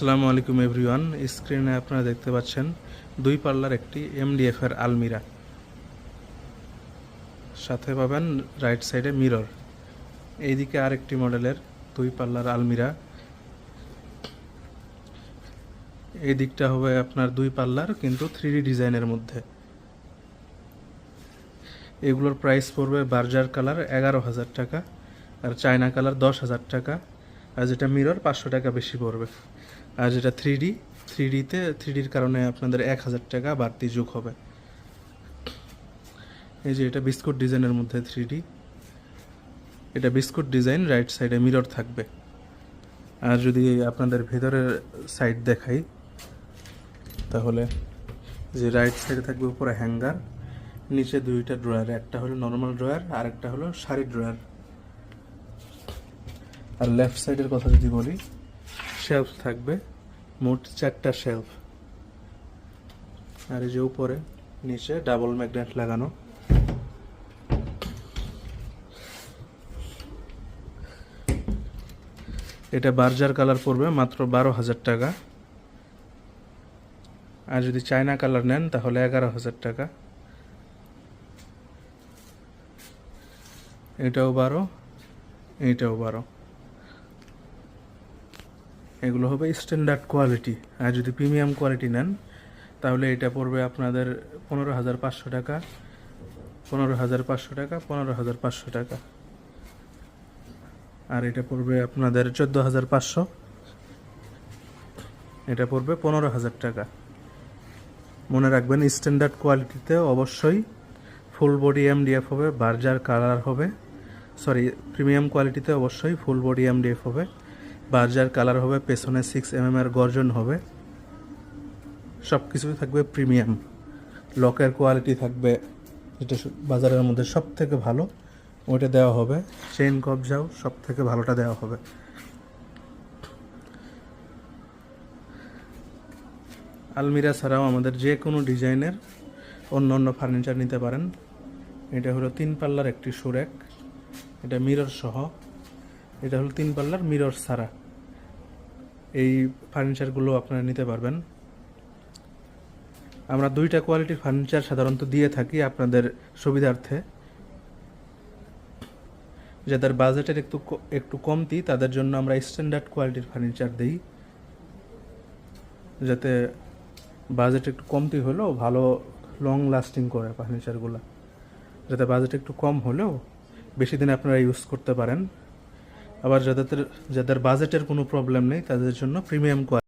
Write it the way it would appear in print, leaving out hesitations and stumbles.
আসসালামু আলাইকুম এভরিওয়ান। স্ক্রিনে আপনারা দেখতে পাচ্ছেন দুই পাল্লার একটি এমডিএফ এর আলমিরা, সাথে পাবেন রাইট সাইডে মিরর। এইদিকে আরেকটি মডেলের দুই পাল্লার আলমিরা, এই দিকটা হবে আপনার দুই পাল্লার কিন্তু 3D ডিজাইনের মধ্যে। এগুলোর প্রাইস পড়বে বার্জার কালার 11,000 টাকা, আর চায়না কালার 10,000 টাকা, আর যেটা মিরর 500 টাকা বেশি পড়বে। আর যেটা থ্রিডির কারণে আপনাদের 1,000 টাকা বাড়তি যোগ হবে। এই যে এটা বিস্কুট ডিজাইনের মধ্যে 3D, এটা বিস্কুট ডিজাইন, রাইট সাইডে মিরর থাকবে। আর যদি আপনাদের ভেতরের সাইড দেখাই, তাহলে যে রাইট সাইডে থাকবে উপরে হ্যাঙ্গার, নিচে দুইটা ড্রয়ার, একটা হলো নর্মাল ড্রয়ার আর একটা হলো শাড়ি ড্রয়ার। আর লেফট সাইডের কথা যদি বলি, শেলফ থাকবে, মোট 4টা শেলফ। আর এই যে উপরে নিচে ডাবল ম্যাগনেট লাগানো। এটা বার্জার কালার পড়বে মাত্র 12,000 টাকা, আর যদি চায়না কালার নেন তাহলে 11,000 টাকা। এটাও 12, এইটাও 12। এগুলো হবে স্ট্যান্ডার্ড কোয়ালিটি। আর যদি প্রিমিয়াম কোয়ালিটি নেন তাহলে এটা পড়বে আপনাদের 15,500 টাকা, 15,500 টাকা, 15,500 টাকা। আর এটা পড়বে আপনাদের 14,500, এটা পড়বে 15,000 টাকা। মনে রাখবেন, স্ট্যান্ডার্ড কোয়ালিটিতে অবশ্যই ফুল বডি এমডিএফ হবে, বার্জার কালার হবে। প্রিমিয়াম কোয়ালিটিতে অবশ্যই ফুল বডি এমডিএফ হবে, বার্জার কালার হবে, পেছনে 6mm এর গর্জন হবে, সব কিছুই থাকবে প্রিমিয়াম। লকের কোয়ালিটি থাকবে যেটা বাজারের মধ্যে সব থেকে ভালো, ওইটা দেওয়া হবে। চেইন কবজাও সব থেকে ভালোটা দেওয়া হবে। আলমিরা ছাড়াও আমাদের যে কোনো ডিজাইনের অন্য অন্য ফার্নিচার নিতে পারেন। এটা হলো 3 পাল্লার একটি সুরেক, এটা মিরর সহ। এটা হলো 3 পাল্লার মিরর ছাড়া। এই ফার্নিচারগুলো আপনারা নিতে পারবেন। আমরা 2টা কোয়ালিটির ফার্নিচার সাধারণত দিয়ে থাকি আপনাদের সুবিধার্থে। যাদের বাজেটের একটু কমতি, তাদের জন্য আমরা স্ট্যান্ডার্ড কোয়ালিটির ফার্নিচার দিই, যাতে বাজেট একটু কমতি হলেও ভালো লং লাস্টিং করে ফার্নিচারগুলো, যাতে বাজেট একটু কম হলেও বেশি দিন আপনারা ইউজ করতে পারেন। আবার যাদের বাজেটের কোনো প্রবলেম নেই, তাদের জন্য প্রিমিয়াম কোয়ালিটি